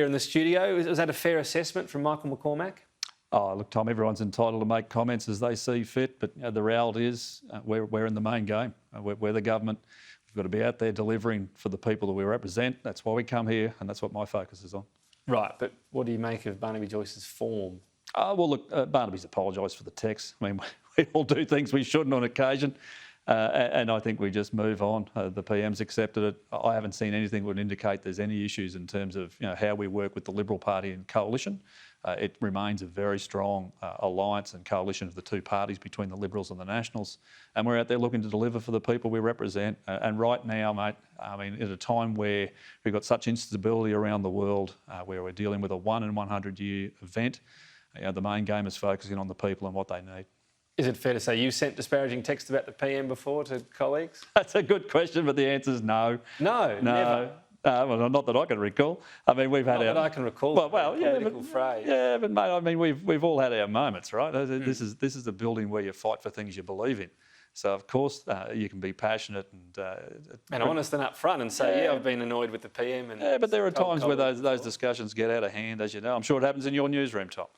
Here in the studio, was that a fair assessment from Michael McCormack? Oh, look, Tom, everyone's entitled to make comments as they see fit, but the reality is we're in the main game. We're the government. We've got to be out there delivering for the people that we represent. That's why we come here, and that's what my focus is on. Right, but what do you make of Barnaby Joyce's form? Well, look, Barnaby's apologised for the text. I mean, we all do things we shouldn't on occasion, and I think we just move on. The PM's accepted it. I haven't seen anything that would indicate there's any issues in terms of how we work with the Liberal Party and coalition. It remains a very strong alliance and coalition of the two parties between the Liberals and the Nationals, and we're out there looking to deliver for the people we represent. And right now, mate, I mean, at a time where we've got such instability around the world, where we're dealing with a 1 in 100 year event, the main game is focusing on the people and what they need. Is it fair to say you sent disparaging texts about the PM before to colleagues? That's a good question, but the answer is no. No, never. Well, not that I can recall. I mean, we've had not that I can recall. Well, yeah, political phrase. Yeah, but mate, I mean, we've all had our moments, right? This is a building where you fight for things you believe in. So of course you can be passionate and honest and upfront and say, yeah, I've been annoyed with the PM. And but there are times where those discussions get out of hand, as you know. I'm sure it happens in your newsroom, Tom.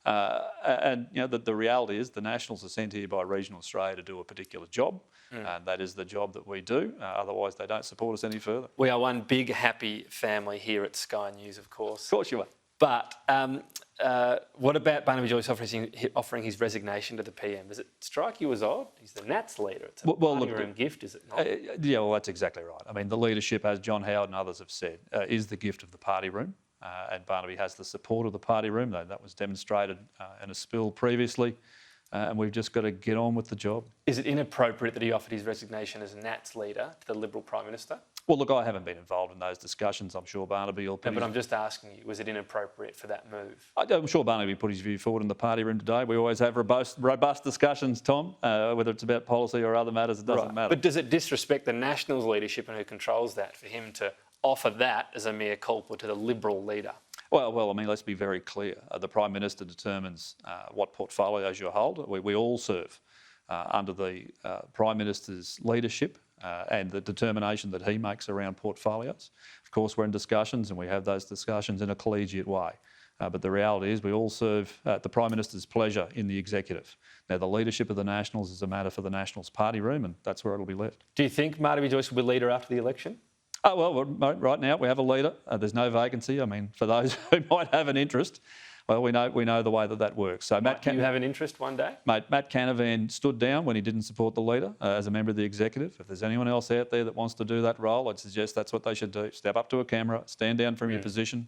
And the reality is the Nationals are sent here by regional Australia to do a particular job, and that is the job that we do. Otherwise, they don't support us any further. We are one big happy family here at Sky News, of course. Of course you are. But what about Barnaby Joyce offering his resignation to the PM? Does it strike you as odd? He's the Nats leader. It's a party room gift, is it not? Yeah, well, that's exactly right. I mean, the leadership, as John Howard and others have said, is the gift of the party room. And Barnaby has the support of the party room, though that was demonstrated in a spill previously, and we've just got to get on with the job. Is it inappropriate that he offered his resignation as Nats leader to the Liberal Prime Minister? Well, look, I haven't been involved in those discussions. I'm sure Barnaby will put but I'm just asking you, was it inappropriate for that move? I'm sure Barnaby put his view forward in the party room today. We always have robust discussions, Tom, whether it's about policy or other matters, it doesn't matter. But does it disrespect the Nationals leadership and who controls that for him to offer that as a mea culpa to the Liberal leader? Well, I mean, let's be very clear. The Prime Minister determines what portfolios you hold. We all serve under the Prime Minister's leadership and the determination that he makes around portfolios. Of course, we're in discussions and we have those discussions in a collegiate way. But the reality is we all serve at the Prime Minister's pleasure in the executive. Now, the leadership of the Nationals is a matter for the Nationals party room, and that's where it'll be left. Do you think Barnaby Joyce will be leader after the election? Oh, well, right now we have a leader. There's no vacancy. I mean, for those who might have an interest, well, we know the way that works. So do you have an interest one day? Mate, Matt Canavan stood down when he didn't support the leader as a member of the executive. If there's anyone else out there that wants to do that role, I'd suggest that's what they should do. Step up to a camera, stand down from your position,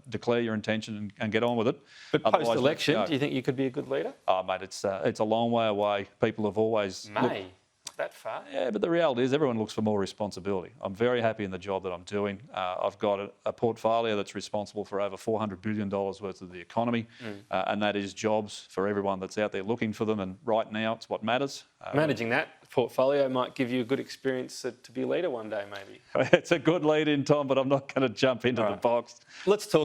declare your intention and get on with it. But post-election, do you think you could be a good leader? Oh, mate, it's a long way away. People have always... That far? Yeah, but the reality is everyone looks for more responsibility. I'm very happy in the job that I'm doing. I've got a portfolio that's responsible for over $400 billion worth of the economy, and that is jobs for everyone that's out there looking for them, and right now it's what matters. Managing that portfolio might give you a good experience to be a leader one day, maybe. It's a good lead in, Tom, but I'm not going to jump into the box. Let's talk